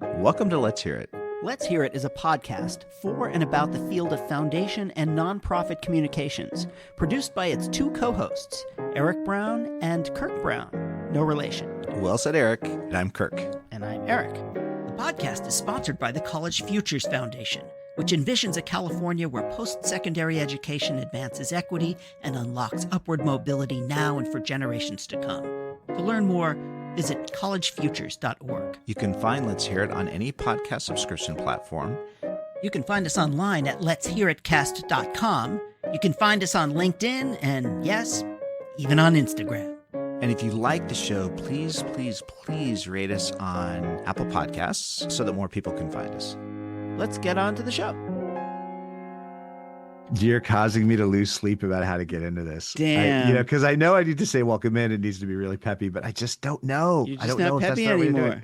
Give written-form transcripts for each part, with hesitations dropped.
Welcome to Let's Hear It. Let's Hear It is a podcast for and about the field of foundation and nonprofit communications, produced by its two co-hosts, Eric Brown and Kirk Brown. No relation. Well said, Eric. And I'm Kirk. And I'm Eric. The podcast is sponsored by the College Futures Foundation, which envisions a California where post-secondary education advances equity and unlocks upward mobility now and for generations to come. To learn more, visit collegefutures.org. You can find Let's Hear It on any podcast subscription platform. You can find us online at letshearitcast.com. You can find us on LinkedIn and, yes, even on Instagram. And if you like the show, please rate us on Apple Podcasts so that more people can find us. Let's get on to the show. You're causing me to lose sleep about how to get into this. Damn. Because I know I need to say welcome in. It needs to be really peppy, but I just don't know. You're I just don't know not if that's peppy the right way to do anymore. it.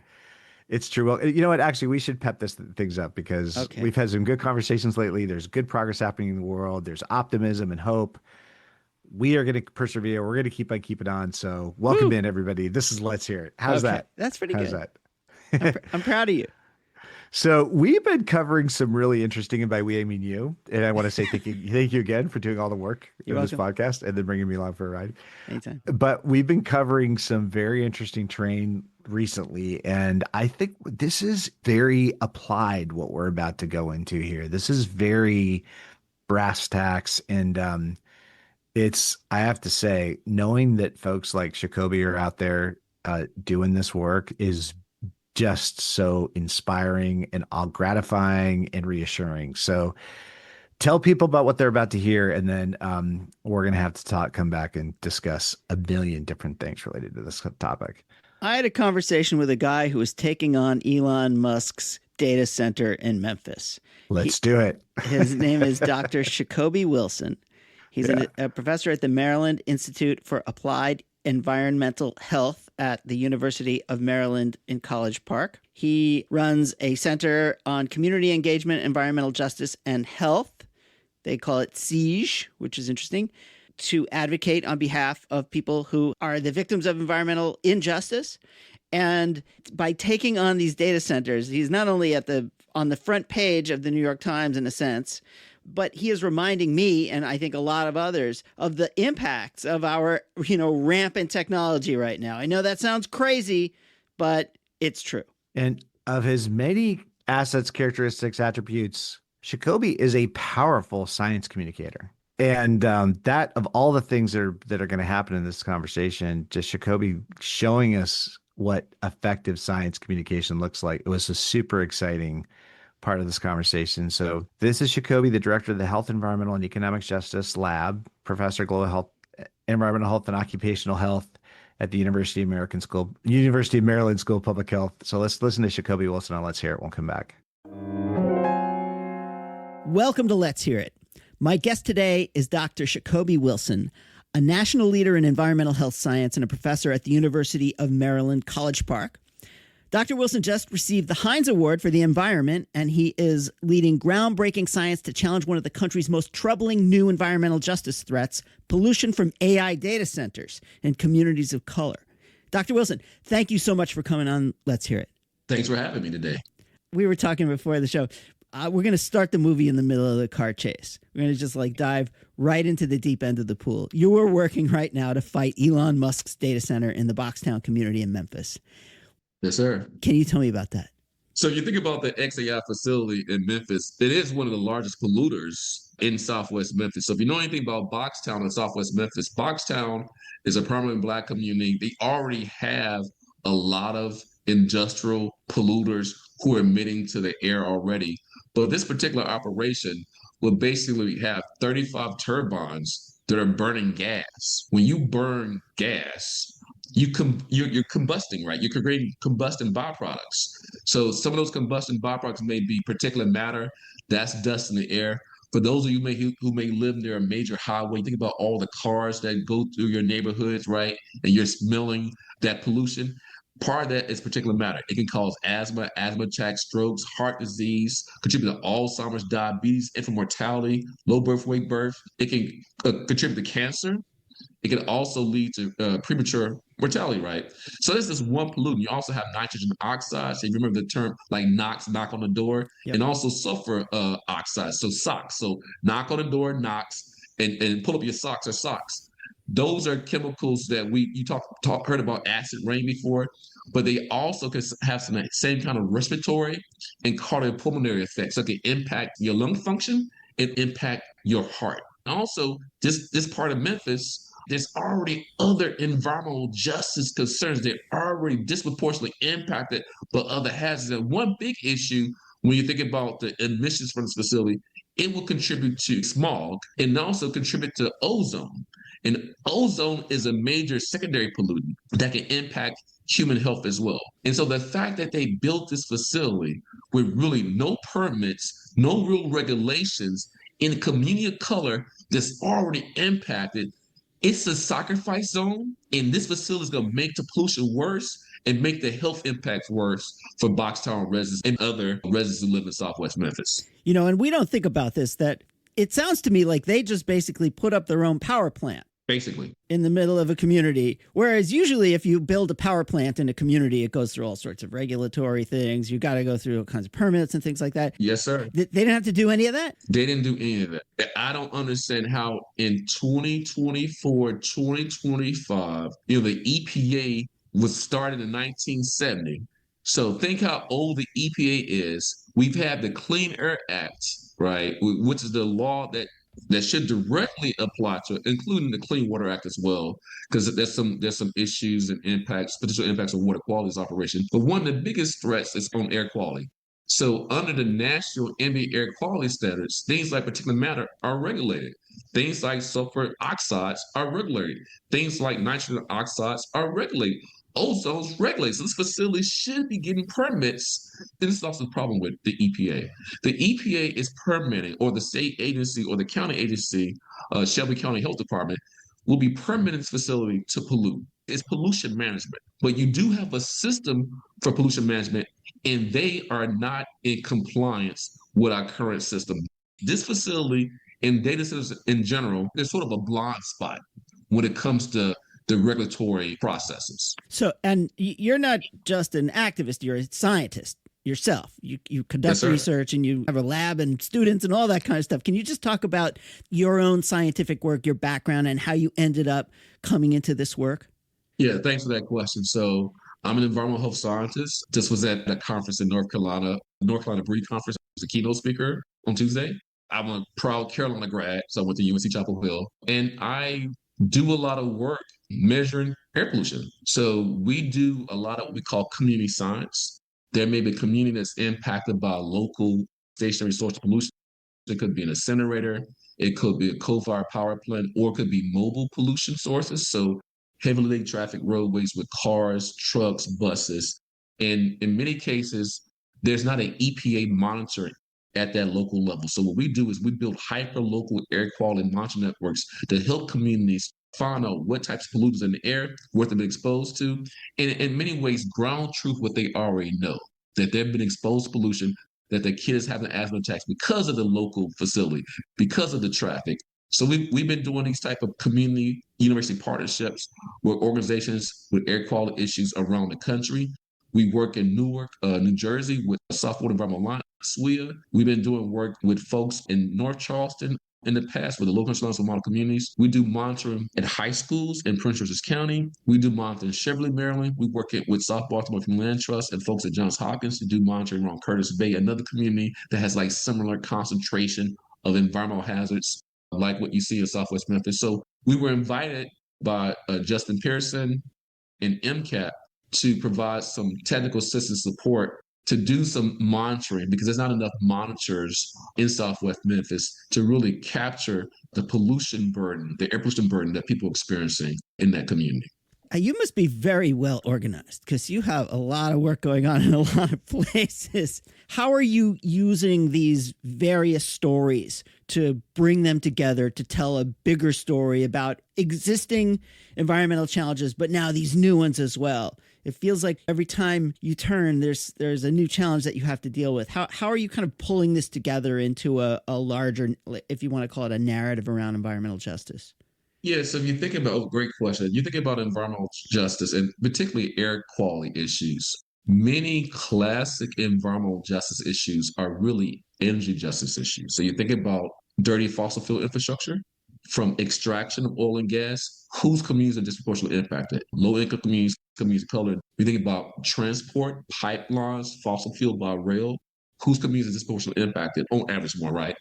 It's true. Well, you know what? Actually, we should pep things up because we've had some good conversations lately. There's good progress happening in the world. There's optimism and hope. We are going to persevere. We're going to keep on keeping on. So welcome in, everybody. This is Let's Hear It. How's that? That's pretty How's good. that? I'm proud of you. So we've been covering some really interesting, and by we, I mean you. And I want to say thank you again for doing all the work in this podcast and then bringing me along for a ride. Anytime. But we've been covering some very interesting terrain recently, and I think this is very applied, what we're about to go into here. This is very brass tacks, and I have to say, knowing that folks like Sacoby are out there doing this work is just so inspiring and all gratifying and reassuring. So tell people about what they're about to hear, and then we're going to have to come back and discuss a million different things related to this topic. I had a conversation with a guy who was taking on Elon Musk's data center in Memphis. Let's do it. His name is Dr. Sacoby Wilson. He's a professor at the Maryland Institute for Applied Environmental Health at the University of Maryland in College Park. He runs a center on community engagement, environmental justice, and health. They call it SIEGE, which is interesting, to advocate on behalf of people who are the victims of environmental injustice. And by taking on these data centers, he's not only on the front page of the New York Times in a sense, but he is reminding me, and I think a lot of others, of the impacts of our, rampant technology right now. I know that sounds crazy, but it's true. And of his many assets, characteristics, attributes, Sacoby is a powerful science communicator. And that of all the things that are going to happen in this conversation, just Sacoby showing us what effective science communication looks like. It was a super exciting part of this conversation. So this is Sacoby, the director of the Health, Environmental, and Economic Justice Lab, professor of global health, environmental health, and occupational health at the University of Maryland School of Public Health. So let's listen to Sacoby Wilson on Let's Hear It. We'll come back. Welcome to Let's Hear It. My guest today is Dr. Sacoby Wilson, a national leader in environmental health science and a professor at the University of Maryland College Park. Dr. Wilson just received the Heinz Award for the environment, and he is leading groundbreaking science to challenge one of the country's most troubling new environmental justice threats, pollution from AI data centers in communities of color. Dr. Wilson, thank you so much for coming on Let's Hear It. Thanks for having me today. We were talking before the show. We're going to start the movie in the middle of the car chase. We're going to just dive right into the deep end of the pool. You are working right now to fight Elon Musk's data center in the Boxtown community in Memphis. Yes, sir. Can you tell me about that? So you think about the XAI facility in Memphis, it is one of the largest polluters in Southwest Memphis. So if you know anything about Boxtown in Southwest Memphis, Boxtown is a permanent Black community. They already have a lot of industrial polluters who are emitting to the air already. But this particular operation will basically have 35 turbines that are burning gas. When you burn gas, you're combusting, right? You're creating combusting byproducts. So some of those combustion byproducts may be particulate matter, that's dust in the air. For those of you who may live near a major highway, think about all the cars that go through your neighborhoods, right? And you're smelling that pollution. Part of that is particulate matter. It can cause asthma attacks, strokes, heart disease, contribute to Alzheimer's, diabetes, infant mortality, low birth weight birth. It can contribute to cancer. It can also lead to premature Mortality, right? So this is one pollutant. You also have nitrogen oxides. If you remember the term like knocks, knock on the door, Yep. and also sulfur oxides. So socks. So knock on the door, knocks, and pull up your socks or socks. Those are chemicals that heard about acid rain before, but they also can have some same kind of respiratory and cardiopulmonary effects. So it can impact your lung function and impact your heart. Also, this part of Memphis, there's already other environmental justice concerns that are already disproportionately impacted by other hazards. And one big issue when you think about the emissions from this facility, it will contribute to smog and also contribute to ozone. And ozone is a major secondary pollutant that can impact human health as well. And so the fact that they built this facility with really no permits, no real regulations in a community of color that's already impacted, it's a sacrifice zone, and this facility is going to make the pollution worse and make the health impacts worse for Boxtown residents and other residents who live in Southwest Memphis. And we don't think about this, that it sounds to me like they just basically put up their own power plant. Basically. In the middle of a community. Whereas usually if you build a power plant in a community, it goes through all sorts of regulatory things. You got to go through all kinds of permits and things like that. Yes, sir. They didn't have to do any of that? They didn't do any of that. I don't understand how in 2024, 2025, the EPA was started in 1970. So think how old the EPA is. We've had the Clean Air Act, right, which is the law that should directly apply to it, including the Clean Water Act as well, because there's some issues and potential impacts on water quality operation. But one of the biggest threats is on air quality. So under the national ambient air quality standards, things like particulate matter are regulated. Things like sulfur oxides are regulated. Things like nitrogen oxides are regulated. Ozone's regulated. So this facility should be getting permits. This is also the problem with the EPA. The EPA is permitting, or the state agency or the county agency, Shelby County Health Department, will be permitting this facility to pollute. It's pollution management. But you do have a system for pollution management, and they are not in compliance with our current system. This facility and data centers in general, there's sort of a blind spot when it comes to the regulatory processes. So, and you're not just an activist, you're a scientist yourself. You conduct research and you have a lab and students and all that kind of stuff. Can you just talk about your own scientific work, your background, and how you ended up coming into this work? Yeah, thanks for that question. So I'm an environmental health scientist. This was at a conference in North Carolina Breed Conference. I was a keynote speaker on Tuesday. I'm a proud Carolina grad, so I went to UNC Chapel Hill, and I do a lot of work measuring air pollution. So we do a lot of what we call community science. There may be a community that's impacted by local stationary source of pollution. It could be an incinerator, it could be a coal-fired power plant, or it could be mobile pollution sources. So heavily traffic roadways with cars, trucks, buses. And in many cases, there's not an EPA monitoring at that local level. So what we do is we build hyper-local air quality monitoring networks to help communities find out what types of pollutants in the air, what they've been exposed to, and in many ways, ground truth what they already know, that they've been exposed to pollution, that their kids have an asthma attacks because of the local facility, because of the traffic. So we've been doing these type of community university partnerships with organizations with air quality issues around the country. We work in Newark, New Jersey with Southwood Environmental Alliance, SWIA. We've been doing work with folks in North Charleston in the past with the local insurance model communities. We do monitoring at high schools in Prince George's County. We do monitoring in Cheverly, Maryland. We work with South Baltimore Community Land Trust and folks at Johns Hopkins to do monitoring around Curtis Bay, another community that has like similar concentration of environmental hazards like what you see in Southwest Memphis. So we were invited by Justin Pearson and MCAP to provide some technical assistance support to do some monitoring, because there's not enough monitors in Southwest Memphis to really capture the pollution burden, the air pollution burden that people are experiencing in that community. You must be very well organized because you have a lot of work going on in a lot of places. How are you using these various stories to bring them together to tell a bigger story about existing environmental challenges, but now these new ones as well? It feels like every time you turn, there's a new challenge that you have to deal with. How are you kind of pulling this together into a larger, if you want to call it a narrative around environmental justice? Yeah, so if you think about, oh, great question. You think about environmental justice and particularly air quality issues. Many classic environmental justice issues are really energy justice issues. So you think about dirty fossil fuel infrastructure from extraction of oil and gas, whose communities are disproportionately impacted? Low income communities, communities of color. We think about transport, pipelines, fossil fuel by rail, whose communities are disproportionately impacted on average more, right?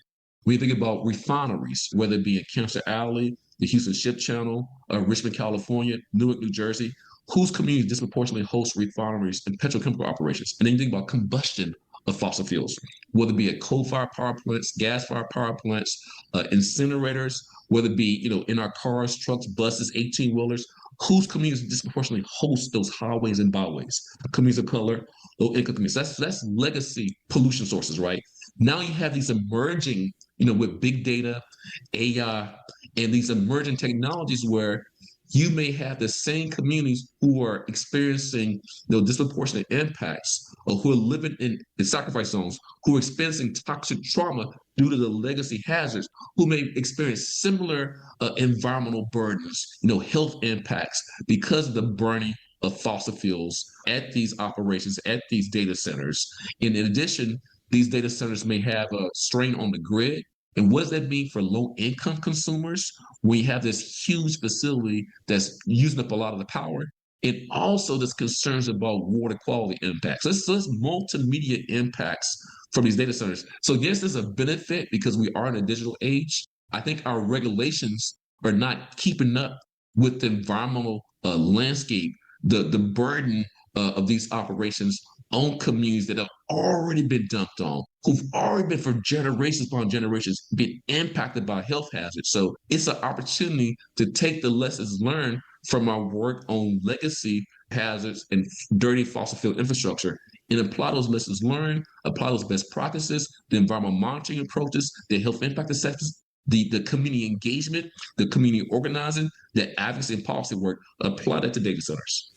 We think about refineries, whether it be in Cancer Alley, the Houston Ship Channel, Richmond, California, Newark, New Jersey, whose communities disproportionately host refineries and petrochemical operations. And then you think about combustion of fossil fuels, whether it be at coal-fired power plants, gas-fired power plants, incinerators, whether it be in our cars, trucks, buses, 18-wheelers, whose communities disproportionately host those highways and byways? Communities of color, low-income communities. That's legacy pollution sources, right? Now you have these emerging, with big data, AI, and these emerging technologies where you may have the same communities who are experiencing disproportionate impacts or who are living in sacrifice zones, who are experiencing toxic trauma due to the legacy hazards, who may experience similar environmental burdens, health impacts because of the burning of fossil fuels at these operations, at these data centers. And in addition, these data centers may have a strain on the grid. And what does that mean for low income consumers? We have this huge facility that's using up a lot of the power. And also there's concerns about water quality impacts. So it's multimedia impacts from these data centers. So yes, there's a benefit because we are in a digital age. I think our regulations are not keeping up with the environmental landscape, the burden of these operations on communities that have already been dumped on, who've already been for generations upon generations been impacted by health hazards. So it's an opportunity to take the lessons learned from our work on legacy hazards and dirty fossil fuel infrastructure and apply those lessons learned, apply those best practices, the environmental monitoring approaches, the health impact assessments, the community engagement, the community organizing, the advocacy and policy work, apply that to data centers.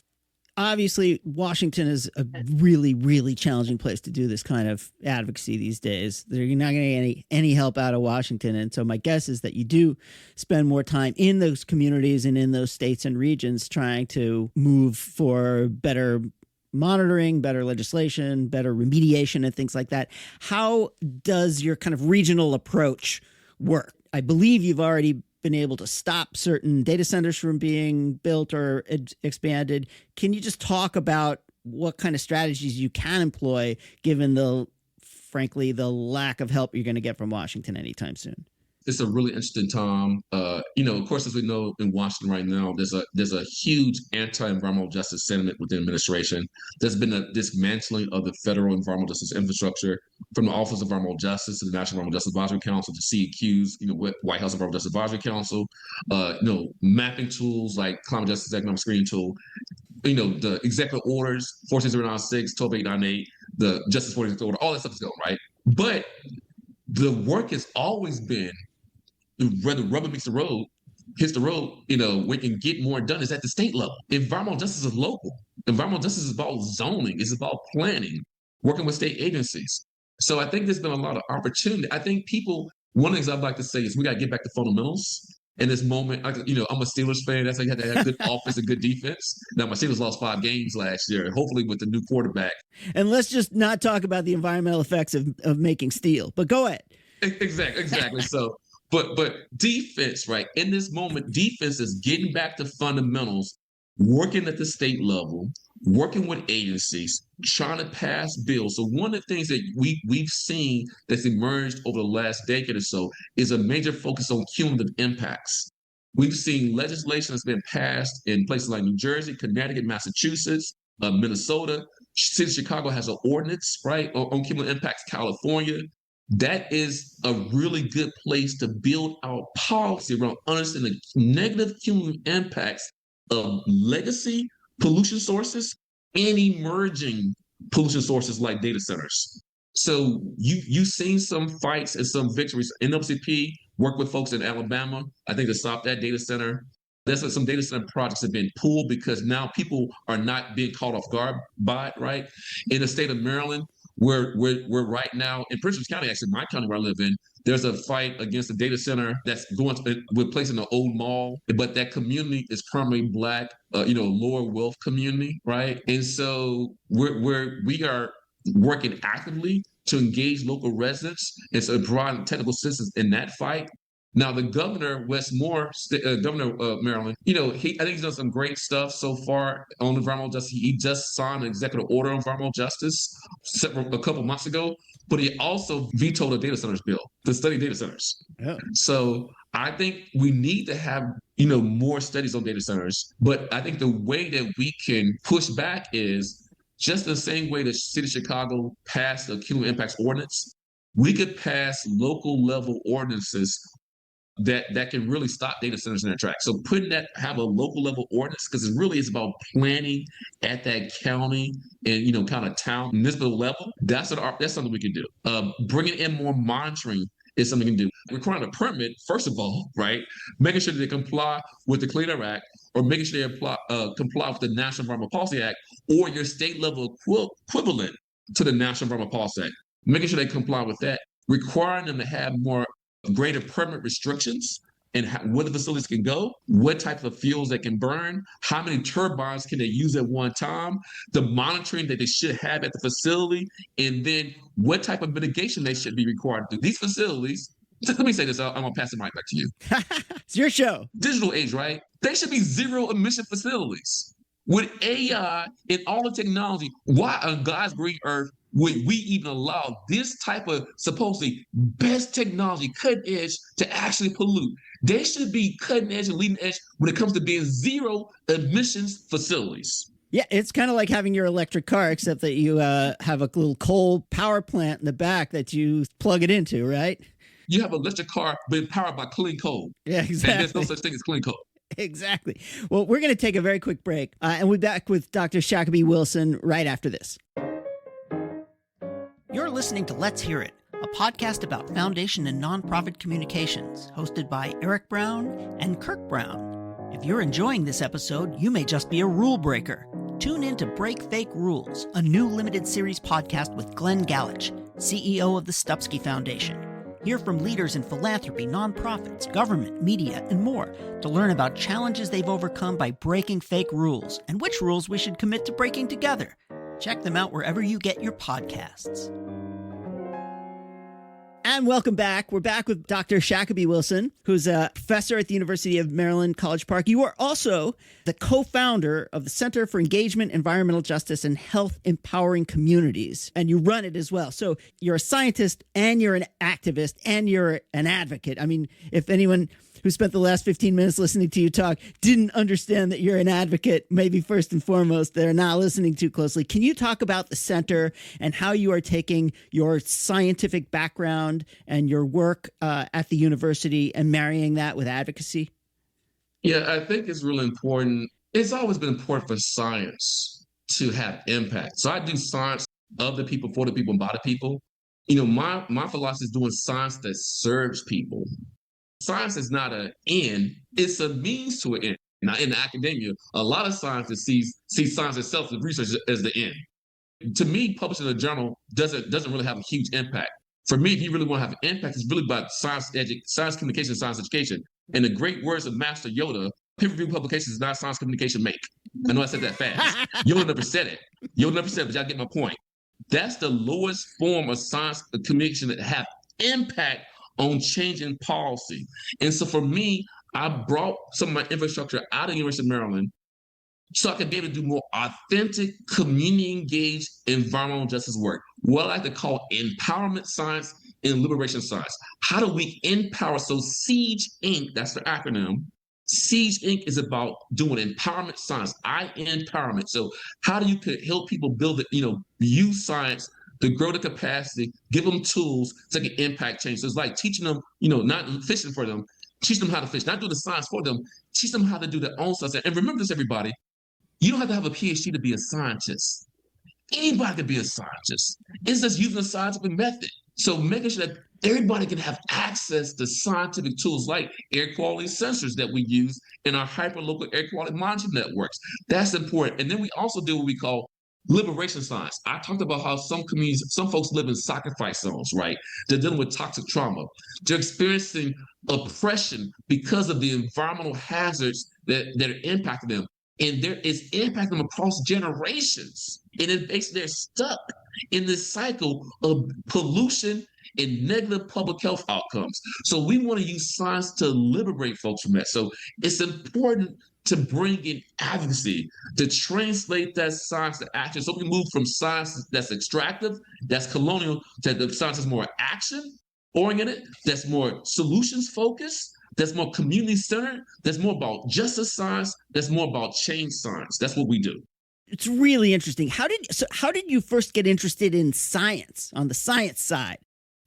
Obviously, Washington is a really, really challenging place to do this kind of advocacy these days. You're not going to get any help out of Washington. And so my guess is that you do spend more time in those communities and in those states and regions trying to move for better monitoring, better legislation, better remediation and things like that. How does your kind of regional approach work? I believe you've already been able to stop certain data centers from being built or expanded. Can you just talk about what kind of strategies you can employ given frankly, the lack of help you're going to get from Washington anytime soon? It's a really interesting time. Of course, as we know in Washington right now, there's a huge anti-environmental justice sentiment within the administration. There's been a dismantling of the federal environmental justice infrastructure from the Office of Environmental Justice to the National Environmental Justice Advisory Council to CEQs, White House Environmental Justice Advisory Council, mapping tools like Climate Justice Economic Screening Tool, the executive orders, 14096, 12898, the Justice 46 order, all that stuff is going, right? But the work has always been where the rubber meets the road, hits the road, we can get more done is at the state level. Environmental justice is local. Environmental justice is about zoning. It's about planning, working with state agencies. So I think there's been a lot of opportunity. I think one of the things I'd like to say is we got to get back to fundamentals. In this moment, I'm a Steelers fan. That's why you have to have good offense and good defense. Now, my Steelers lost 5 games last year, hopefully with the new quarterback. And let's just not talk about the environmental effects of making steel, but go ahead. Exactly. So, but defense, right? In this moment, defense is getting back to fundamentals, working at the state level, working with agencies, trying to pass bills. So one of the things that we've seen that's emerged over the last decade or so is a major focus on cumulative impacts. We've seen legislation that's been passed in places like New Jersey, Connecticut, Massachusetts, Minnesota. City of Chicago has an ordinance, right, on cumulative impacts, California. That is a really good place to build out policy around understanding the negative cumulative impacts of legacy pollution sources and emerging pollution sources like data centers. So you've seen some fights and some victories. NWCP worked with folks in Alabama, I think, to stop that data center. There's some data center projects have been pulled because now people are not being caught off guard by it, right? In the state of Maryland, We're right now in Prince George County, actually, my county where I live in, there's a fight against a data center that's we're placing an old mall, but that community is primarily Black, lower wealth community, right? And so we are working actively to engage local residents and so provide technical assistance in that fight. Now, the governor, Wes Moore, governor of Maryland, I think he's done some great stuff so far on environmental justice. He just signed an executive order on environmental justice a couple months ago, but he also vetoed a data centers bill to study data centers. Yeah. So I think we need to have, more studies on data centers, but I think the way that we can push back is just the same way the city of Chicago passed the cumulative impacts ordinance. We could pass local level ordinances that can really stop data centers in their tracks. So have a local level ordinance, because it really is about planning at that county and, kind of town, municipal level. That's something we can do. Bringing in more monitoring is something we can do. Requiring a permit, first of all, right? Making sure that they comply with the Clean Air Act, or making sure they comply with the National Environmental Policy Act, or your state level equivalent to the National Environmental Policy Act. Making sure they comply with that. Requiring them to have greater permit restrictions and where the facilities can go, what types of fuels they can burn, how many turbines can they use at one time, the monitoring that they should have at the facility, and then what type of mitigation they should be required to do. These facilities, let me say this, I'm going to pass the mic back to you. It's your show. Digital age, right? They should be zero emission facilities. With AI and all the technology, why on God's green earth would we even allow this type of supposedly best technology, cutting edge, to actually pollute? They should be cutting edge and leading edge when it comes to being zero emissions facilities. Yeah, it's kind of like having your electric car, except that you have a little coal power plant in the back that you plug it into, right? You have an electric car being powered by clean coal. Yeah, exactly. And there's no such thing as clean coal. Exactly. Well, we're going to take a very quick break, and we'll be back with Dr. Sacoby Wilson right after this. You're listening to Let's Hear It, a podcast about foundation and nonprofit communications, hosted by Eric Brown and Kirk Brown. If you're enjoying this episode, you may just be a rule breaker. Tune in to Break Fake Rules, a new limited series podcast with Glenn Galich, CEO of the Stupski Foundation. Hear from leaders in philanthropy, nonprofits, government, media, and more to learn about challenges they've overcome by breaking fake rules and which rules we should commit to breaking together. Check them out wherever you get your podcasts. And welcome back. We're back with Dr. Sacoby Wilson, who's a professor at the University of Maryland, College Park. You are also the co-founder of the Center for Engagement, Environmental Justice, and Health Empowering Communities, and you run it as well. So you're a scientist, and you're an activist, and you're an advocate. I mean, if anyone who spent the last 15 minutes listening to you talk didn't understand that you're an advocate, maybe first and foremost, they're not listening too closely. Can you talk about the center and how you are taking your scientific background and your work at the university and marrying that with advocacy? Yeah, I think it's really important. It's always been important for science to have impact. So I do science of the people, for the people, and by the people. My philosophy is doing science that serves people. Science is not an end, it's a means to an end. Now, in academia, a lot of scientists see science itself, the research, as the end. To me, publishing a journal doesn't really have a huge impact. For me, if you really want to have an impact, it's really about science communication, science education. And the great words of Master Yoda, peer-reviewed publications is not science communication make. I know I said that fast. Yoda never said it. But y'all get my point. That's the lowest form of science communication that have impact on changing policy. And so for me, I brought some of my infrastructure out of the University of Maryland so I could be able to do more authentic, community-engaged environmental justice work, what I like to call empowerment science and liberation science. How do we empower? So SIEGE Inc., that's the acronym. SIEGE Inc. is about doing empowerment science, empowerment. So how do you help people build use science to grow the capacity, give them tools to get impact change. So it's like teaching them, not fishing for them, teach them how to fish, not do the science for them, teach them how to do their own science. And remember this, everybody, you don't have to have a PhD to be a scientist. Anybody can be a scientist. It's just using a scientific method. So making sure that everybody can have access to scientific tools like air quality sensors that we use in our hyperlocal air quality monitoring networks. That's important. And then we also do what we call Liberation science. I talked about how some communities, some folks live in sacrifice zones, right? They're dealing with toxic trauma. They're experiencing oppression because of the environmental hazards that are impacting them. And there is impacting them across generations. And it basically they're stuck in this cycle of pollution and negative public health outcomes. So we want to use science to liberate folks from that. So it's important to bring in advocacy, to translate that science to action. So we move from science that's extractive, that's colonial, to the science that's more action oriented, that's more solutions focused, that's more community centered, that's more about justice science, that's more about change science. That's what we do. It's really interesting. How did you first get interested in science on the science side?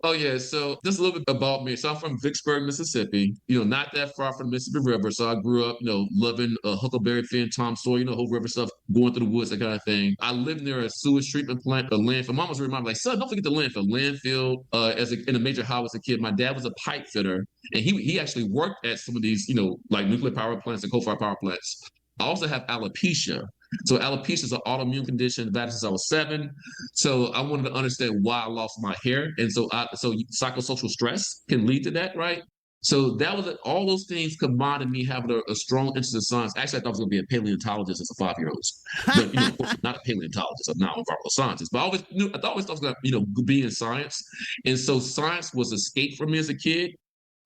Oh yeah, so just a little bit about me. So I'm from Vicksburg, Mississippi. Not that far from the Mississippi River. So I grew up, loving Huckleberry Finn, Tom Sawyer, whole river stuff, going through the woods, that kind of thing. I lived near a sewage treatment plant, a landfill. Mom was reminded, like, son, don't forget the landfill. Landfill, in a major highway as a kid. My dad was a pipe fitter, and he actually worked at some of these, like nuclear power plants and coal-fired power plants. I also have alopecia. So alopecia is an autoimmune condition I've had since I was 7. So I wanted to understand why I lost my hair. And so psychosocial stress can lead to that, right? So that was all those things combined in me having a strong interest in science. Actually, I thought I was going to be a paleontologist as a 5-year-old. But, of course, not a paleontologist. I'm not an environmental scientist. But I always thought I was going to, be in science. And so science was escape for me as a kid.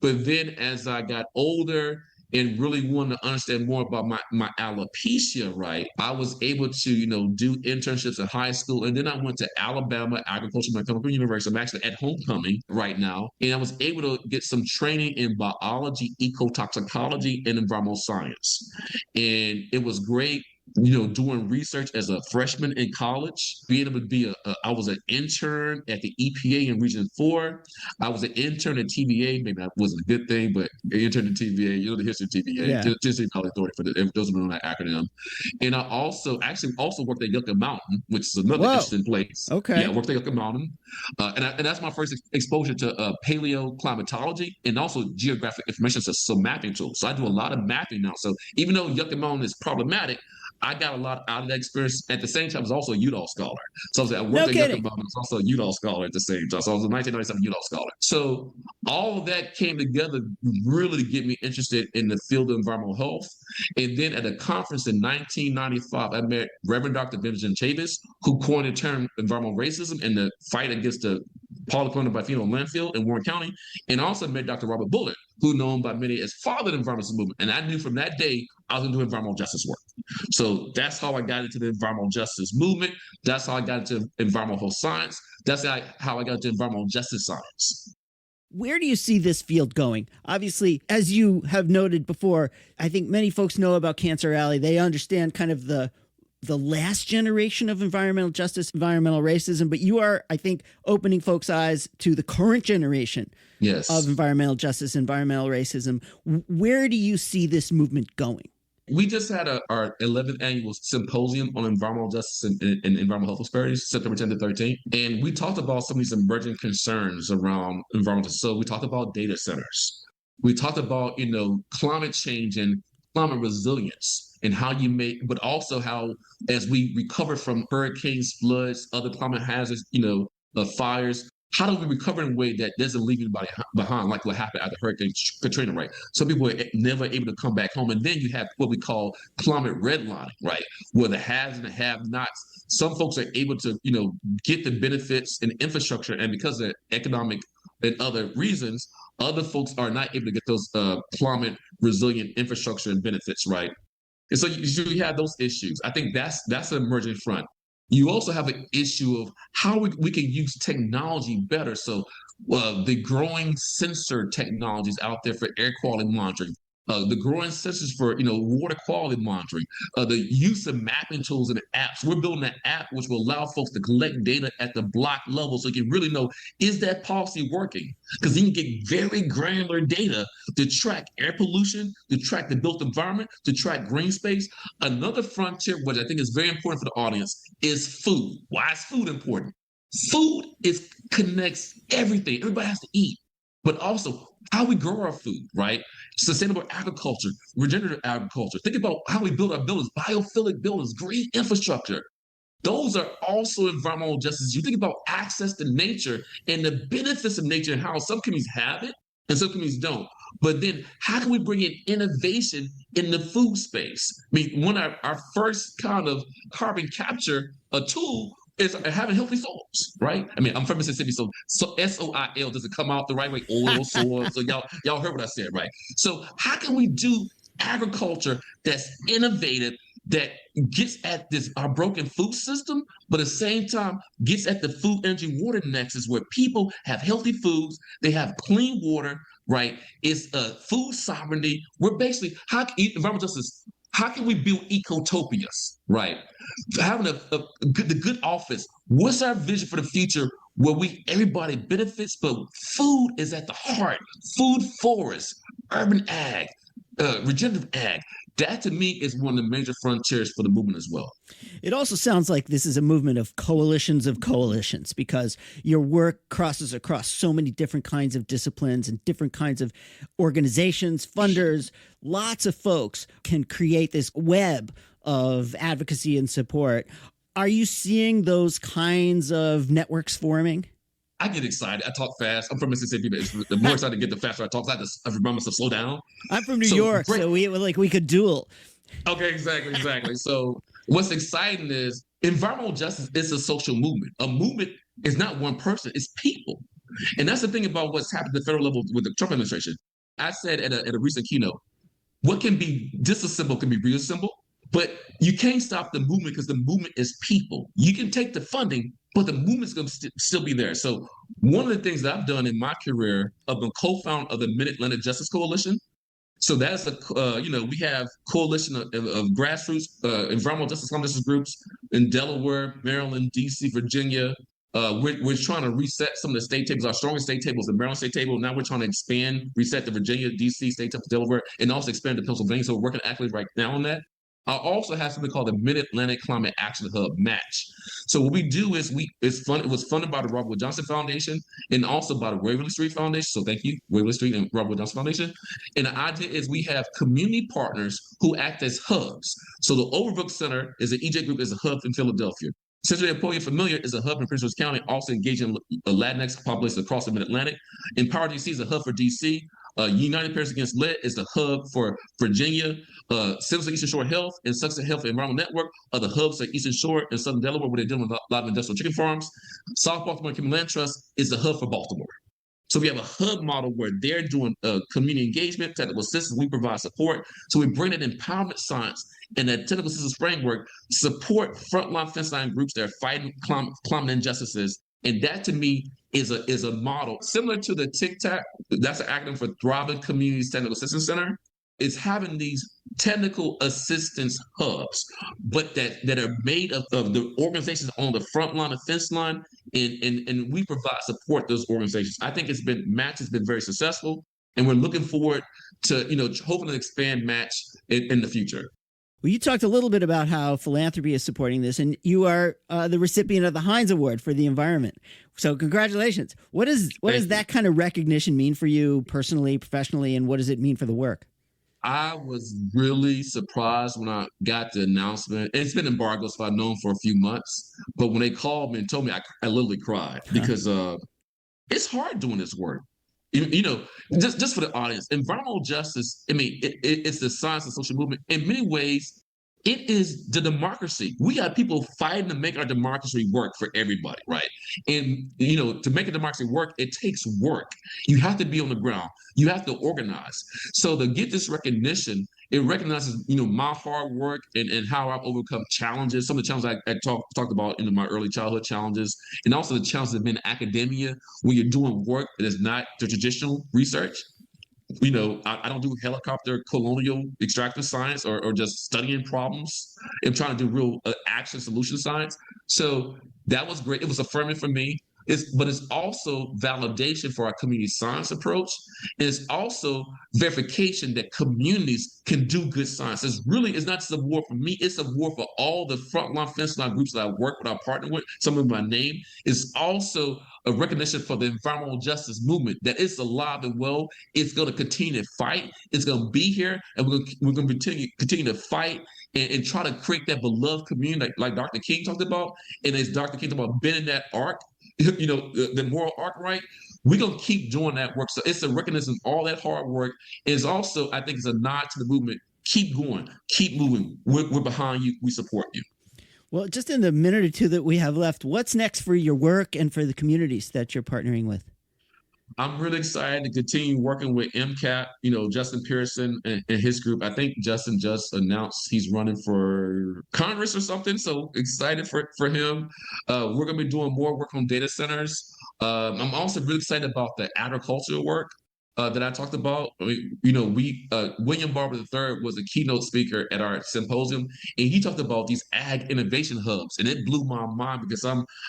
But then as I got older and really wanted to understand more about my alopecia, right? I was able to, do internships in high school. And then I went to Alabama Agricultural and Chemical University. I'm actually at homecoming right now. And I was able to get some training in biology, ecotoxicology, and environmental science. And it was great, doing research as a freshman in college, being able to be I was an intern at the EPA in Region 4. I was an intern at TVA. Maybe that wasn't a good thing, but an intern at TVA, the history of TVA, Yeah. just authority for those who know that acronym. And I also worked at Yucca Mountain, which is another interesting place. Okay. Yeah, I worked at Yucca Mountain. And that's my first exposure to paleoclimatology and also geographic information, so mapping tools. So I do a lot of mapping now. So even though Yucca Mountain is problematic, I got a lot out of that experience. At the same time, I was also a Udall scholar. So I worked at Yucca Mountain. I was also a Udall scholar at the same time. So I was a 1997 Udall scholar. So all of that came together really to get me interested in the field of environmental health. And then at a conference in 1995, I met Reverend Dr. Benjamin Chavis, who coined the term environmental racism and the fight against the polyclonal biphenyl landfill in Warren County, and also met Dr. Robert Bullitt, who known by many as father of the environmental movement. And I knew from that day I was going to do environmental justice work. So that's how I got into the environmental justice movement. That's how I got into environmental science. That's how I got into environmental justice science. Where do you see this field going? Obviously, as you have noted before, I think many folks know about Cancer Alley. They understand kind of the last generation of environmental justice, environmental racism, but you are, I think, opening folks' eyes to the current generation of environmental justice, environmental racism. Where do you see this movement going? We just had our 11th annual symposium on environmental justice and environmental health disparities, September 10th to 13th. And we talked about some of these emerging concerns around environmental. So we talked about data centers. We talked about, climate change and climate resilience and how you make, but also how as we recover from hurricanes, floods, other climate hazards, fires, how do we recover in a way that doesn't leave anybody behind, like what happened after Hurricane Katrina, right? Some people were never able to come back home. And then you have what we call climate redlining, right? Where the haves and the have-nots, some folks are able to, get the benefits and infrastructure. And because of economic and other reasons, other folks are not able to get those climate resilient infrastructure and benefits, right? And so you have those issues. I think that's an emerging front. You also have an issue of how we can use technology better. So the growing sensor technologies out there for air quality monitoring, the growing sensors for water quality monitoring, the use of mapping tools and apps. We're building an app which will allow folks to collect data at the block level so you can really know, is that policy working? Because you can get very granular data to track air pollution, to track the built environment, to track green space. Another frontier, which I think is very important for the audience, is food. Why is food important? Food connects everything. Everybody has to eat, but also how we grow our food, right? Sustainable agriculture, regenerative agriculture. Think about how we build our buildings, biophilic buildings, green infrastructure. Those are also environmental justice. You think about access to nature and the benefits of nature and how some communities have it and some communities don't. But then how can we bring in innovation in the food space? I mean, one of our first kind of carbon capture tool is having healthy soils, right? I mean, I'm from Mississippi, so SOIL doesn't come out the right way, oil, soil. So y'all heard what I said, right? So how can we do agriculture that's innovative, that gets at this our broken food system, but at the same time gets at the food, energy, water nexus where people have healthy foods, they have clean water, right? It's food sovereignty. We're basically environmental justice. How can we build ecotopias, right? Having the good office. What's our vision for the future where everybody benefits, but food is at the heart? Food forests, urban ag, regenerative ag. That to me is one of the major frontiers for the movement as well. It also sounds like this is a movement of coalitions, because your work crosses across so many different kinds of disciplines and different kinds of organizations, funders. Lots of folks can create this web of advocacy and support. Are you seeing those kinds of networks forming? I get excited. I talk fast. I'm from Mississippi, but the more excited I get, the faster I talk. I remind myself to slow down. I'm from New York, so we could duel. Okay, exactly. So what's exciting is environmental justice is a social movement. A movement is not one person, it's people. And that's the thing about what's happened at the federal level with the Trump administration. I said at a recent keynote, what can be disassembled can be reassembled, but you can't stop the movement because the movement is people. You can take the funding, but the movement's going to still be there. So one of the things that I've done in my career, I've been co-founder of the Mid-Atlantic Justice Coalition. So that's we have coalition of grassroots environmental justice groups in Delaware, Maryland, DC, Virginia. We're trying to reset some of the state tables. Our strongest state table is the Maryland state table. Now we're trying to reset the Virginia, DC state table, Delaware, and also expand to Pennsylvania. So we're working actively right now on that. I also have something called the Mid-Atlantic Climate Action Hub Match. So what we do is it was funded by the Robert Wood Johnson Foundation and also by the Waverly Street Foundation. So thank you, Waverly Street and Robert Wood Johnson Foundation. And the idea is we have community partners who act as hubs. So the Overbrook Center is an EJ group, is a hub in Philadelphia. Century Emporia Familiar is a hub in Prince George County, also engaging Latinx populations across the Mid-Atlantic. Empower DC is a hub for DC. United Parents Against Lead is the hub for Virginia. Citizens of Eastern Shore Health and Success Health and Environmental Network are the hubs at Eastern Shore and Southern Delaware, where they're dealing with a lot of industrial chicken farms. South Baltimore Community Land Trust is the hub for Baltimore. So we have a hub model where they're doing community engagement, technical assistance. We provide support. So we bring that empowerment science and that technical assistance framework, support frontline fence line groups that are fighting climate injustices. And that to me is a model similar to the TICTAC. That's an acronym for Thriving Communities Technical Assistance Center. It's having these technical assistance hubs, but that are made of the organizations on the front line, the fence line, and we provide support to those organizations. I think Match has been very successful, and we're looking forward to hoping to expand Match in the future. Well, you talked a little bit about how philanthropy is supporting this, and you are the recipient of the Heinz Award for the environment. So congratulations. What does that kind of recognition mean for you personally, professionally, and what does it mean for the work? I was really surprised when I got the announcement. It's been embargoed, so I've known for a few months. But when they called me and told me, I literally cried because it's hard doing this work. Just for the audience, environmental justice, it's the science and social movement. In many ways, it is the democracy. We got people fighting to make our democracy work for everybody, right? And, to make a democracy work, it takes work. You have to be on the ground. You have to organize. So to get this recognition, it recognizes, my hard work and how I've overcome challenges, some of the challenges I talked about in my early childhood challenges, and also the challenges of being in academia when you're doing work that is not the traditional research. I don't do helicopter colonial extractive science or just studying problems. I'm trying to do real action solution science. So that was great. It was affirming for me. But it's also validation for our community science approach. It's also verification that communities can do good science. It's not just a war for me, it's a war for all the frontline fence line groups that I work with, I partner with, some of my name. It's also a recognition for the environmental justice movement that it's alive and well. It's going to continue to fight. It's going to be here, and we're going to continue to fight and try to create that beloved community like Dr. King talked about. And as Dr. King talked about bending that arc, the moral arc right, we're going to keep doing that work. So it's a recognition of all that hard work. It's also, I think, it's a nod to the movement. Keep going, keep moving. We're behind you. We support you. Well, just in the minute or two that we have left, what's next for your work and for the communities that you're partnering with? I'm really excited to continue working with MCAP, Justin Pearson and his group. I think Justin just announced he's running for Congress or something. So excited for him. We're going to be doing more work on data centers. I'm also really excited about the agricultural work that I talked about. William Barber III was a keynote speaker at our symposium, and he talked about these ag innovation hubs, and it blew my mind because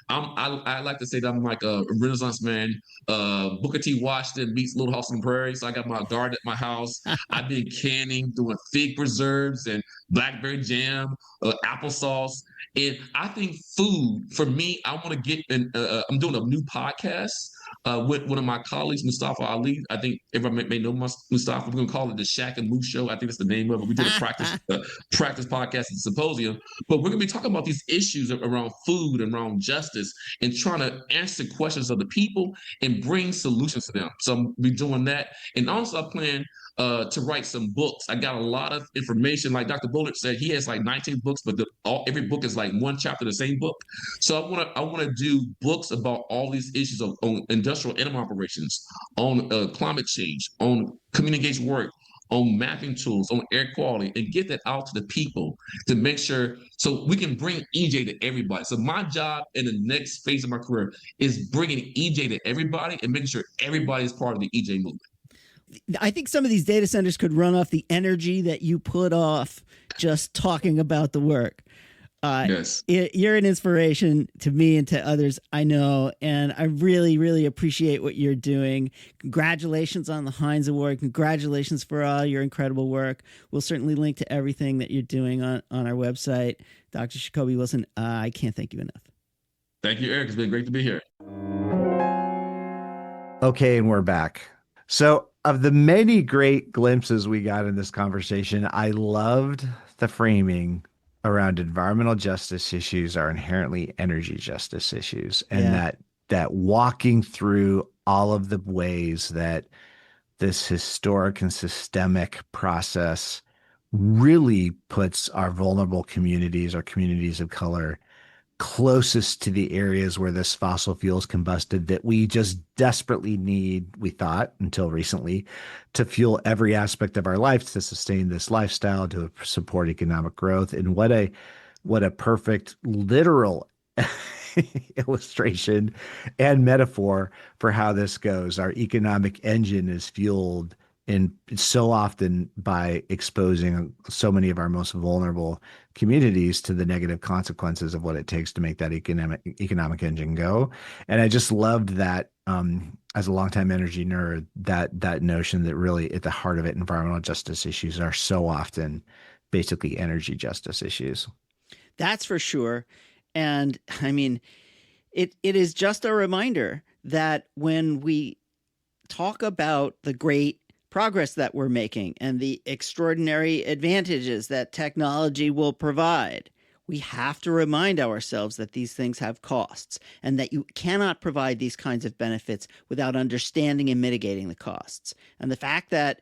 I like to say that I'm like a Renaissance man. Booker T. Washington meets Little House on the Prairie. So I got my garden at my house. I've been canning, doing fig preserves and blackberry jam, applesauce. And I think food, for me, I want to get in. I'm doing a new podcast with one of my colleagues, Mustafa Ali. I think everyone may know Mustafa. We're going to call it the Shack and Moose Show. I think that's the name of it. We did a practice podcast at the symposium. But we're going to be talking about these issues around food and around justice and trying to answer questions of the people and bring solutions to them. So I'm be doing that. And also I plan to write some books. I got a lot of information. Like Dr. Bullard said, he has like 19 books, but every book is like one chapter of the same book. So I want to do books about all these issues on industrial animal operations, on climate change, on communication work, on mapping tools, on air quality, and get that out to the people to make sure so we can bring EJ to everybody. So my job in the next phase of my career is bringing EJ to everybody and making sure everybody is part of the EJ movement. I think some of these data centers could run off the energy that you put off just talking about the work. Yes. You're an inspiration to me and to others I know, and I really, really appreciate what you're doing. Congratulations on the Heinz Award. Congratulations for all your incredible work. We'll certainly link to everything that you're doing on our website. Dr. Sacoby Wilson, I can't thank you enough. Thank you, Eric. It's been great to be here. Okay, and we're back. So of the many great glimpses we got in this conversation, I loved the framing around environmental justice issues are inherently energy justice issues, and that walking through all of the ways that this historic and systemic process really puts our vulnerable communities, our communities of color, closest to the areas where this fossil fuel is combusted that we just desperately need, we thought until recently, to fuel every aspect of our life, to sustain this lifestyle, to support economic growth. And what a perfect literal illustration and metaphor for how this goes. Our economic engine is fueled and so often by exposing so many of our most vulnerable communities to the negative consequences of what it takes to make that economic engine go. And I just loved that, as a longtime energy nerd, that notion that really at the heart of it, environmental justice issues are so often basically energy justice issues. That's for sure. And I mean, it is just a reminder that when we talk about the great progress that we're making and the extraordinary advantages that technology will provide, we have to remind ourselves that these things have costs and that you cannot provide these kinds of benefits without understanding and mitigating the costs. And the fact that,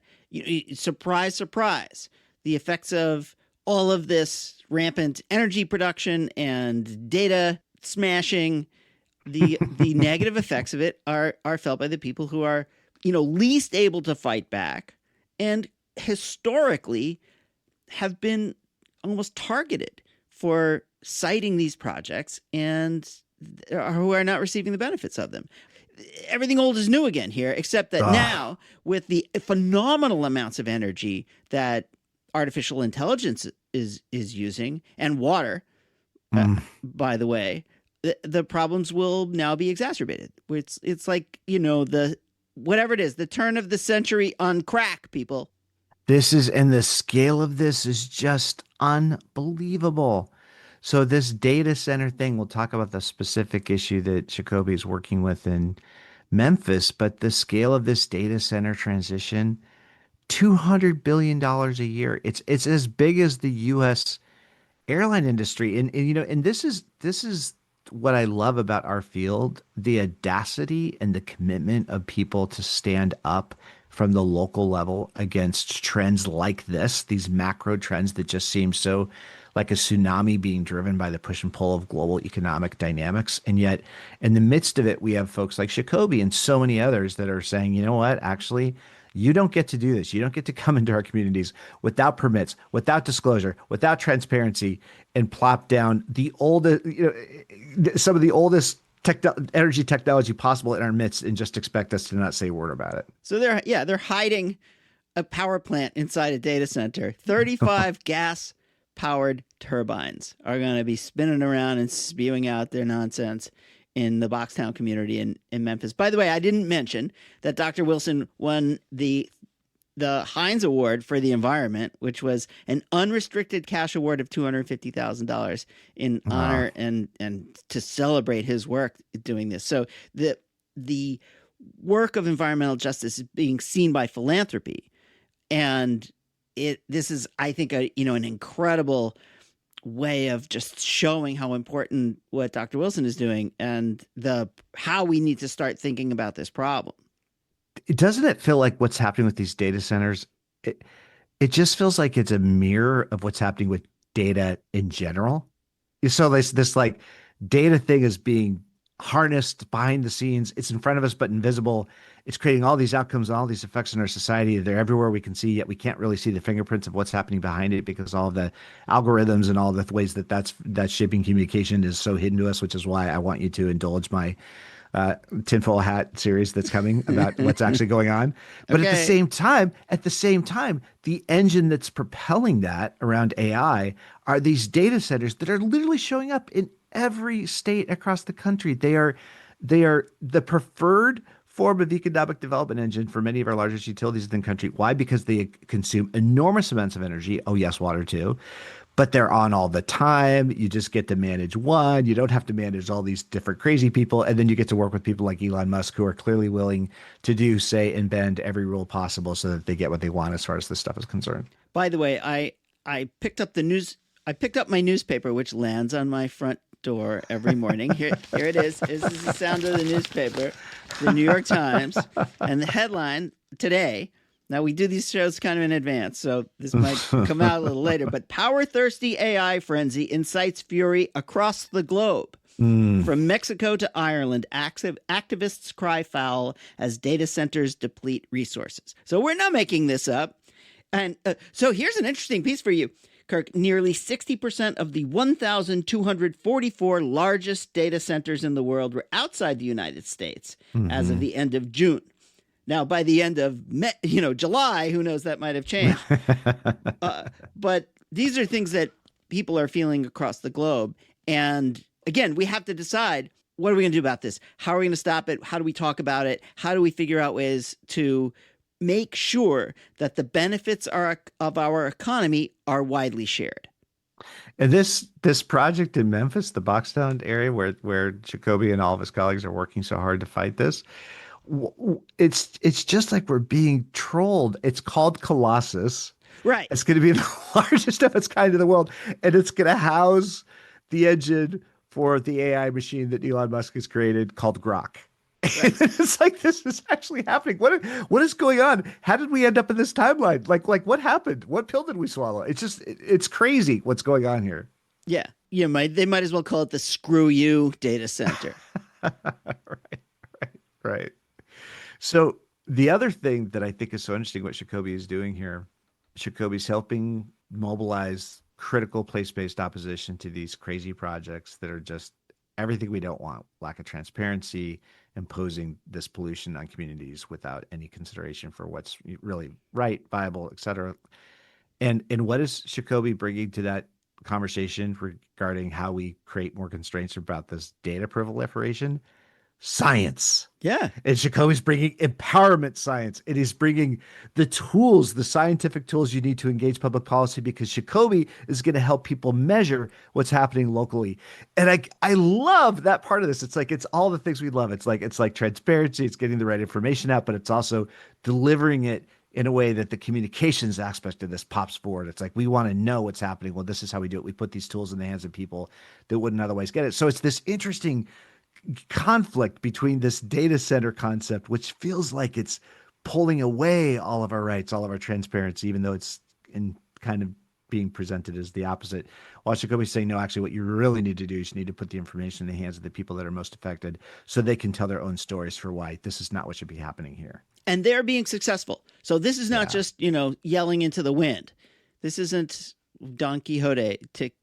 surprise, surprise, the effects of all of this rampant energy production and data smashing, the negative effects of it are felt by the people who are least able to fight back and historically have been almost targeted for citing these projects and who are not receiving the benefits of them. Everything old is new again here, except that now with the phenomenal amounts of energy that artificial intelligence is using and water, by the way, the problems will now be exacerbated. It's like, whatever it is, the turn of the century on crack, people. And the scale of this is just unbelievable. So this data center thing, we'll talk about the specific issue that Sacoby is working with in Memphis, but the scale of this data center transition, $200 billion a year. It's as big as the U.S. airline industry. And this is what I love about our field, the audacity and the commitment of people to stand up from the local level against trends like this, these macro trends that just seem so like a tsunami being driven by the push and pull of global economic dynamics. And yet in the midst of it, we have folks like Sacoby and so many others that are saying, you know what, actually, you don't get to do this. You don't get to come into our communities without permits, without disclosure, without transparency, and plop down the oldest, some of the oldest energy technology possible in our midst, and just expect us to not say a word about it. So they're hiding a power plant inside a data center. 35 gas powered turbines are going to be spinning around and spewing out their nonsense in the Boxtown community in Memphis. By the way, I didn't mention that Dr. Wilson won the Heinz Award for the environment, which was an unrestricted cash award of $250,000 in honor and to celebrate his work doing this. So the work of environmental justice is being seen by philanthropy, and this is, I think, an incredible way of just showing how important what Dr. Wilson is doing and how we need to start thinking about this problem. Doesn't it feel like what's happening with these data centers? It just feels like it's a mirror of what's happening with data in general. So this like data thing is being harnessed behind the scenes. It's in front of us, but invisible. It's creating all these outcomes, all these effects in our society. They're everywhere we can see, yet we can't really see the fingerprints of what's happening behind it because all of the algorithms and all the ways that's shaping communication is so hidden to us, which is why I want you to indulge my tinfoil hat series that's coming about what's actually going on. But at the same time, the engine that's propelling that around AI are these data centers that are literally showing up in every state across the country. They are the preferred form of economic development engine for many of our largest utilities in the country. Why? Because they consume enormous amounts of energy. Oh, yes, water too. But they're on all the time. You just get to manage one. You don't have to manage all these different crazy people. And then you get to work with people like Elon Musk, who are clearly willing to do, say, and bend every rule possible so that they get what they want as far as this stuff is concerned. By the way, I picked up the news. I picked up my newspaper, which lands on my front door every morning. Here it is. This is the sound of the newspaper, the New York Times, and the headline today. Now, we do these shows kind of in advance, so this might come out a little later, but power-thirsty AI frenzy incites fury across the globe. From Mexico to Ireland, activists cry foul as data centers deplete resources. So we're not making this up. And so here's an interesting piece for you, Kirk. Nearly 60% of the 1,244 largest data centers in the world were outside the United States as of the end of June. Now, by the end of July, who knows, that might have changed. But these are things that people are feeling across the globe. And again, we have to decide, what are we going to do about this? How are we going to stop it? How do we talk about it? How do we figure out ways to make sure that the benefits of our economy are widely shared? And this project in Memphis, the Boxtown area where Sacoby and all of his colleagues are working so hard to fight this, it's just like we're being trolled. It's called Colossus. Right. It's going to be the largest of its kind in the world. And it's going to house the engine for the AI machine that Elon Musk has created called Grok. Right. It's like, this is actually happening. What is going on? How did we end up in this timeline? Like what happened? What pill did we swallow? It's crazy what's going on here. Yeah. They might as well call it the screw you data center. Right. So the other thing that I think is so interesting, what Sacoby is doing here, Sacoby's helping mobilize critical place-based opposition to these crazy projects that are just everything we don't want: lack of transparency, imposing this pollution on communities without any consideration for what's really right, viable, et cetera. And what is Sacoby bringing to that conversation regarding how we create more constraints about this data proliferation? Science. Yeah. And Sacoby's bringing empowerment science. It is bringing the tools, the scientific tools you need to engage public policy, because Sacoby is going to help people measure what's happening locally. And I love that part of this. It's all the things we love. It's like transparency. It's getting the right information out, but it's also delivering it in a way that the communications aspect of this pops forward. It's like, we want to know what's happening. Well, this is how we do it. We put these tools in the hands of people that wouldn't otherwise get it. So it's this interesting conflict between this data center concept, which feels like it's pulling away all of our rights, all of our transparency, even though it's in kind of being presented as the opposite. While Sacoby's saying, no, actually what you really need to do is you need to put the information in the hands of the people that are most affected so they can tell their own stories for why this is not what should be happening here. And they're being successful. So this is not just, yelling into the wind. This isn't Don Quixote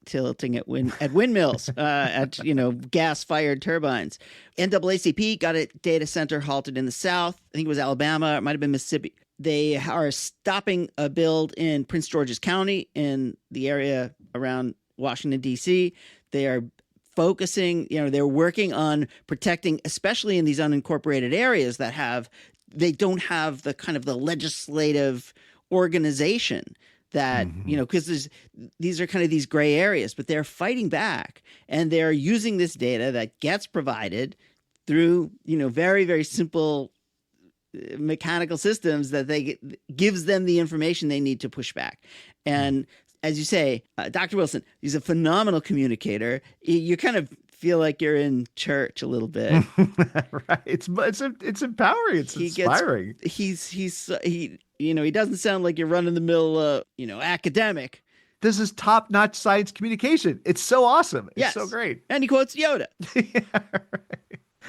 tilting at windmills, at gas-fired turbines. NAACP got a data center halted in the South. I think it was Alabama. It might have been Mississippi. They are stopping a build in Prince George's County in the area around Washington, D.C. They are focusing, they're working on protecting, especially in these unincorporated areas they don't have the kind of the legislative organization that, because these are kind of these gray areas, but they're fighting back and they're using this data that gets provided through, very, very simple mechanical systems that gives them the information they need to push back. And as you say, Dr. Wilson, he's a phenomenal communicator. You kind of feel like you're in church a little bit. Right. It's empowering. It's inspiring. He doesn't sound like you're running the mill, academic. This is top-notch science communication. It's so awesome. It's so great. And he quotes Yoda. Yeah, right.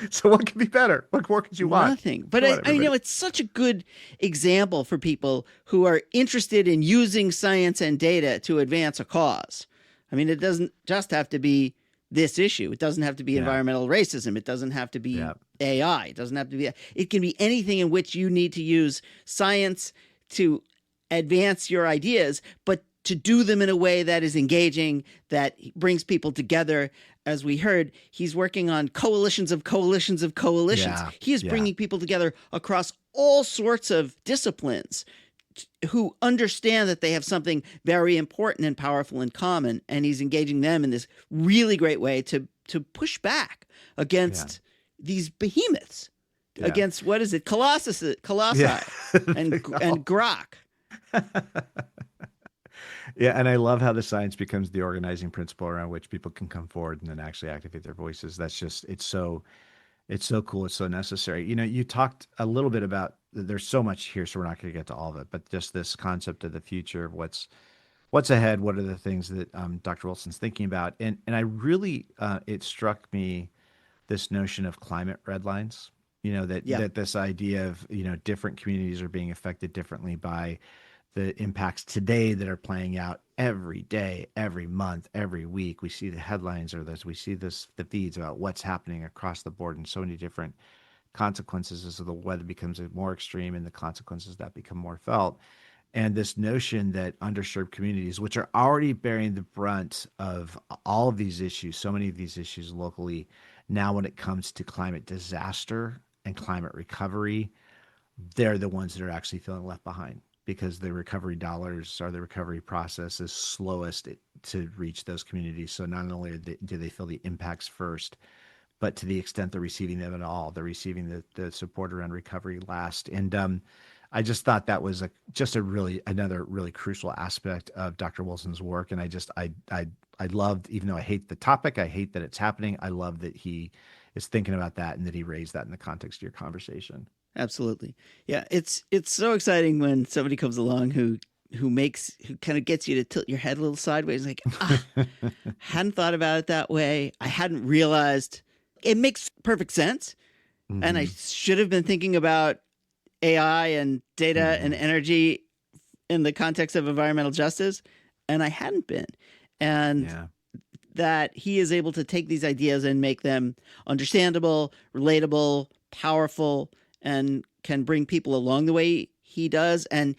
So what could be better? What more could you want? Nothing. But it's such a good example for people who are interested in using science and data to advance a cause. I mean, it doesn't just have to be this issue. It doesn't have to be environmental racism. It doesn't have to be AI. It doesn't have to be. It can be anything in which you need to use science to advance your ideas, but to do them in a way that is engaging, that brings people together. As we heard, he's working on coalitions of coalitions of coalitions. He is bringing people together across all sorts of disciplines who understand that they have something very important and powerful in common, and he's engaging them in this really great way to push back against these behemoths, against, what is it, Colossi and Grok. Yeah, and I love how the science becomes the organizing principle around which people can come forward and then actually activate their voices. That's just, it's so cool. It's so necessary. You talked a little bit about, there's so much here, so we're not going to get to all of it, but just this concept of the future, of what's ahead, what are the things that Dr. Wilson's thinking about. And I really, it struck me, this notion of climate red lines, that this idea of, different communities are being affected differently by the impacts today that are playing out every day, every month, every week. We see the headlines we see the feeds about what's happening across the board and so many different consequences as the weather becomes more extreme and the consequences that become more felt. And this notion that underserved communities, which are already bearing the brunt of all of these issues, so many of these issues locally, now when it comes to climate disaster and climate recovery, they're the ones that are actually feeling left behind, because the recovery dollars or the recovery process is slowest to reach those communities. So not only do they feel the impacts first, but to the extent they're receiving them at all, they're receiving the support around recovery last. And I just thought that was another really crucial aspect of Dr. Wilson's work. And I loved, even though I hate the topic, I hate that it's happening, I love that he is thinking about that and that he raised that in the context of your conversation. Absolutely. Yeah. It's so exciting when somebody comes along who kind of gets you to tilt your head a little sideways. Like, hadn't thought about it that way. I hadn't realized it makes perfect sense. Mm-hmm. And I should have been thinking about AI and data and energy in the context of environmental justice. And I hadn't been. And that he is able to take these ideas and make them understandable, relatable, powerful, and can bring people along the way he does. And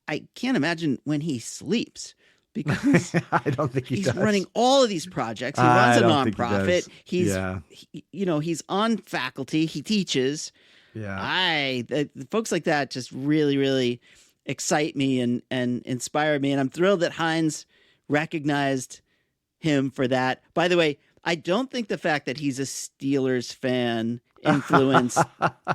I can't imagine when he sleeps, because I don't think he's running all of these projects. He runs a nonprofit. He's on faculty. He teaches. Yeah. Folks like that just really, really excite me and inspire me. And I'm thrilled that Heinz recognized him for that. By the way, I don't think the fact that he's a Steelers fan influenced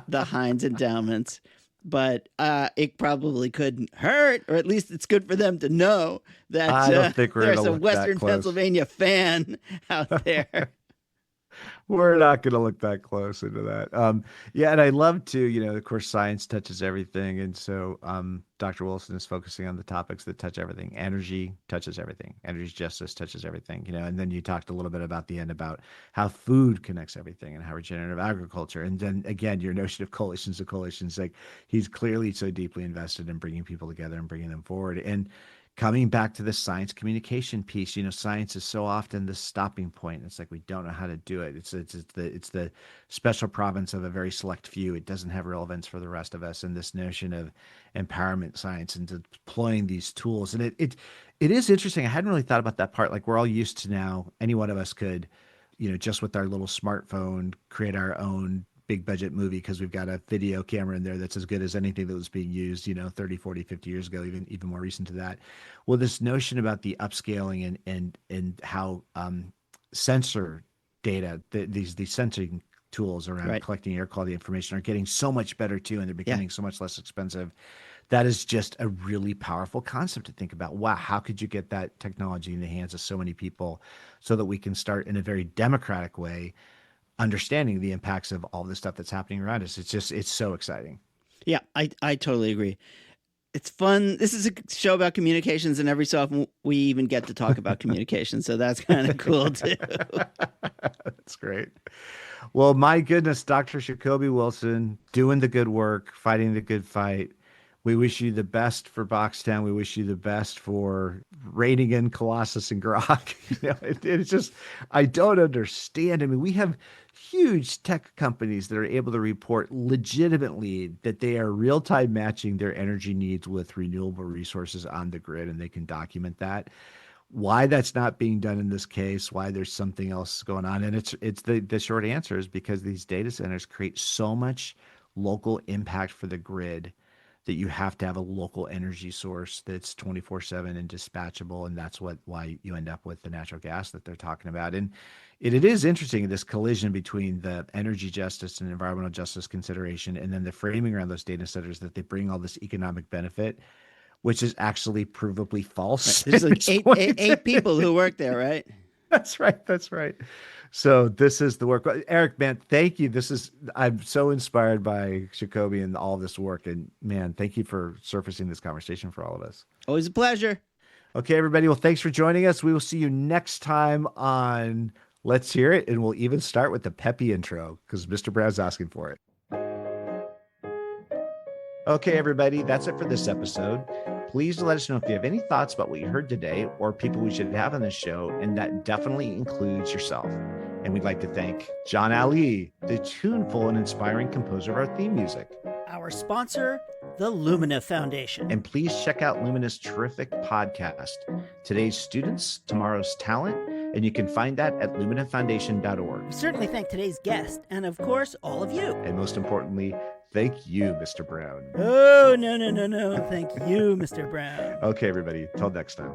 the Heinz endowments. but it probably couldn't hurt, or at least it's good for them to know that I don't think we're there's gonna a look that Western close. Pennsylvania fan out there. We're not going to look that close into that. Yeah, and I love to, of course, science touches everything. And so Dr. Wilson is focusing on the topics that touch everything. Energy touches everything. Energy justice touches everything, and then you talked a little bit about the end about how food connects everything and how regenerative agriculture. And then again, your notion of coalitions, like he's clearly so deeply invested in bringing people together and bringing them forward. And coming back to the science communication piece, science is so often the stopping point. It's like we don't know how to do it. It's the special province of a very select few. It doesn't have relevance for the rest of us. And this notion of empowerment science and deploying these tools, and it is interesting. I hadn't really thought about that part. Like we're all used to now. Any one of us could, just with our little smartphone, create our own big budget movie because we've got a video camera in there that's as good as anything that was being used, 30, 40, 50 years ago, even more recent to that. Well, this notion about the upscaling and how sensor data, these sensing tools around collecting air quality information are getting so much better too, and they're becoming so much less expensive. That is just a really powerful concept to think about. Wow, how could you get that technology in the hands of so many people so that we can start in a very democratic way understanding the impacts of all the stuff that's happening around us. It's so exciting. Yeah, I totally agree. It's fun. This is a show about communications, and every so often we even get to talk about communication. So that's kind of cool too. That's great. Well, my goodness, Dr. Sacoby Wilson, doing the good work, fighting the good fight. We wish you the best for Boxtown. We wish you the best for reining in Colossus and Grok. It's just, I don't understand. I mean, we have huge tech companies that are able to report legitimately that they are real-time matching their energy needs with renewable resources on the grid, and they can document that. Why that's not being done in this case, why there's something else going on. And it's the short answer is because these data centers create so much local impact for the grid that you have to have a local energy source that's 24/7 and dispatchable. And that's why you end up with the natural gas that they're talking about. And it is interesting, this collision between the energy justice and environmental justice consideration, and then the framing around those data centers that they bring all this economic benefit, which is actually provably false. There's like eight people who work there, right? That's right. So this is the work. Eric, man, thank you. I'm so inspired by Sacoby and all this work. And man, thank you for surfacing this conversation for all of us. Always a pleasure. Okay, everybody. Well, thanks for joining us. We will see you next time on Let's Hear It. And we'll even start with the peppy intro because Mr. Brown's asking for it. Okay, everybody, that's it for this episode. Please let us know if you have any thoughts about what you heard today or people we should have on this show, and that definitely includes yourself. And we'd like to thank John Ali, the tuneful and inspiring composer of our theme music. Our sponsor, the Lumina Foundation. And please check out Lumina's terrific podcast, Today's Students, Tomorrow's Talent, and you can find that at luminafoundation.org. We certainly thank today's guest, and of course, all of you. And most importantly, thank you, Mr. Brown. Oh, no. Thank you, Mr. Brown. Okay, everybody. Till next time.